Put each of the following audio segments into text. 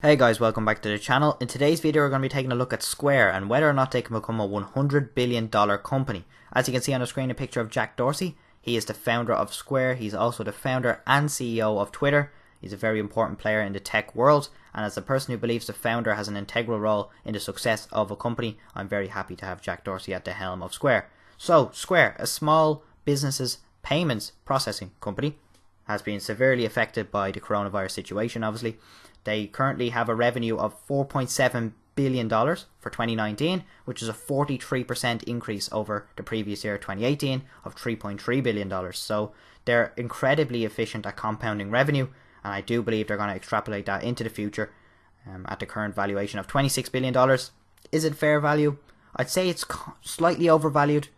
Hey guys, welcome back to the channel. In today's video we're going to be taking a look at Square and whether or not they can become a $100 billion company. As you can see on the screen, a picture of Jack Dorsey. He is the founder of Square. He's also the founder and CEO of Twitter. He's a very important player in the tech world, and as a person who believes the founder has an integral role in the success of a company, I'm very happy to have Jack Dorsey at the helm of Square. So Square, a small businesses payments processing company, has been severely affected by the coronavirus situation, obviously. They currently have a revenue of $4.7 billion for 2019, which is a 43% increase over the previous year, 2018, of $3.3 billion. So they're incredibly efficient at compounding revenue, and I do believe they're going to extrapolate that into the future at the current valuation of $26 billion. Is it fair value? I'd say it's slightly overvalued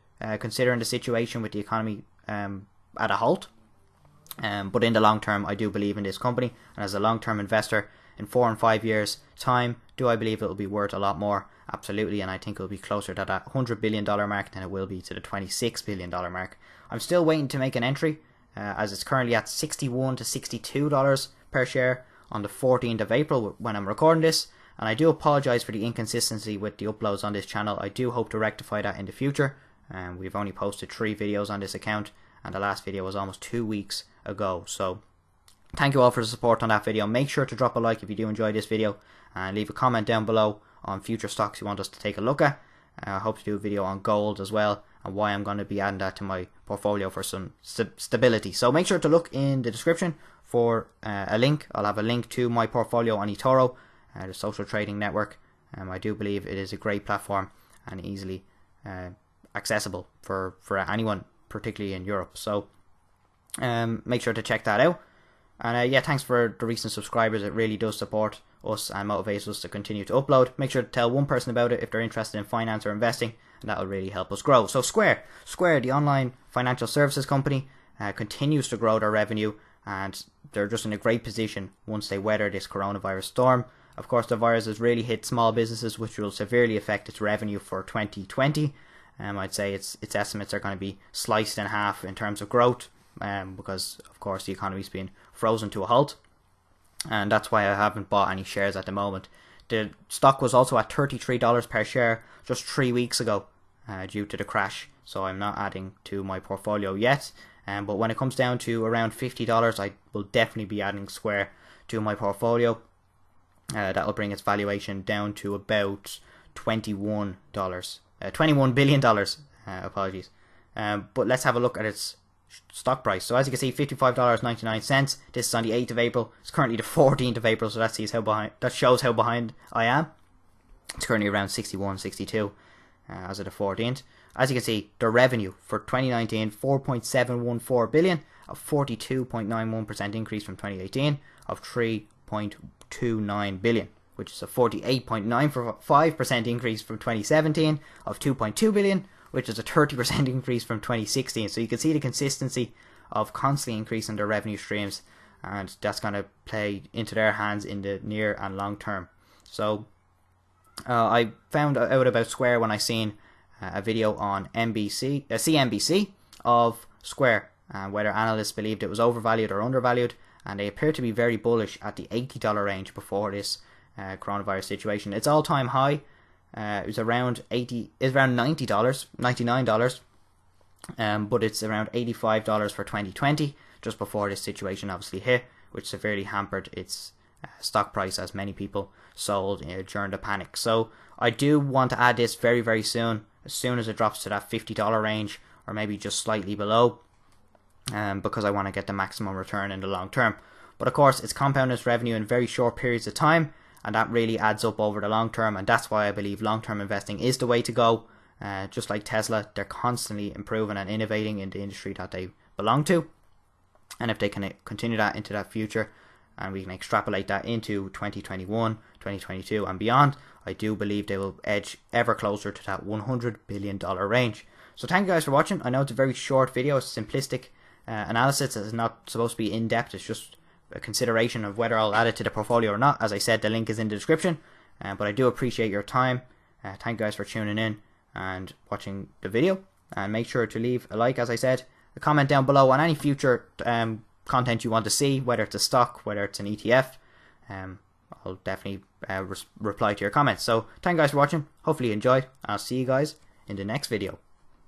considering the situation with the economy at a halt. But in the long term, I do believe in this company, and as a long-term investor, in 4 and 5 years time, do I believe it will be worth a lot more? Absolutely, and I think it will be closer to that $100 billion mark than it will be to the $26 billion mark. I'm still waiting to make an entry, as it's currently at $61 to $62 per share on the 14th of April when I'm recording this, and I do apologise for the inconsistency with the uploads on this channel. I do hope to rectify that in the future. We've only posted 3 videos on this account, and the last video was almost 2 weeks ago, so thank you all for the support on that video. Make sure to drop a like if you do enjoy this video, and leave a comment down below on future stocks you want us to take a look at. I hope to do a video on gold as well, and why I'm going to be adding that to my portfolio for some stability. So make sure to look in the description for a link. I'll have a link to my portfolio on eToro, the social trading network. I do believe it is a great platform and easily accessible for anyone, particularly in Europe. So make sure to check that out. And yeah, thanks for the recent subscribers. It really does support us and motivates us to continue to upload. Make sure to tell one person about it if they're interested in finance or investing, and that will really help us grow. So Square, the online financial services company, continues to grow their revenue, and they're just in a great position once they weather this coronavirus storm. Of course, the virus has really hit small businesses, which will severely affect its revenue for 2020. I'd say its estimates are going to be sliced in half in terms of growth, because of course the economy's been frozen to a halt, and that's why I haven't bought any shares at the moment. The stock was also at $33 per share just 3 weeks ago due to the crash, so I'm not adding to my portfolio yet, but when it comes down to around $50, I will definitely be adding Square to my portfolio. That will bring its valuation down to about $21 billion, apologies. But let's have a look at its stock price. So as you can see, $55.99. This is on the 8th of April. It's currently the 14th of April, so that shows how behind I am. It's currently around 61, 62 as of the 14th. As you can see, the revenue for 2019, $4.714 billion, a 42.91% increase from 2018 of $3.29 billion, which is a 48.95% increase from 2017 of $2.2 billion, which is a 30% increase from 2016. So you can see the consistency of constantly increasing their revenue streams, and that's going to play into their hands in the near and long term. So I found out about Square when I seen a video on CNBC of Square, whether analysts believed it was overvalued or undervalued, and they appear to be very bullish at the $80 range before this coronavirus situation. Its all-time high it was around $90, $99, but it's around $85 for 2020, just before this situation obviously hit, which severely hampered its stock price as many people sold during the panic. So I do want to add this very, very soon as it drops to that $50 range, or maybe just slightly below, because I want to get the maximum return in the long term. But of course, it's compounded its revenue in very short periods of time, and that really adds up over the long term, and that's why I believe long-term investing is the way to go. Just like Tesla, they're constantly improving and innovating in the industry that they belong to, and if they can continue that into that future, and we can extrapolate that into 2021, 2022 and beyond, I do believe they will edge ever closer to that $100 billion range. So thank you guys for watching. I know it's a very short video, it's simplistic analysis. It's not supposed to be in-depth, it's just a consideration of whether I'll add it to the portfolio or not. As I said, the link is in the description, but I do appreciate your time. Thank you guys for tuning in and watching the video, and make sure to leave a like, as I said, a comment down below on any future content you want to see, whether it's a stock, whether it's an ETF, I'll definitely reply to your comments. So thank you guys for watching. Hopefully you enjoyed. I'll see you guys in the next video.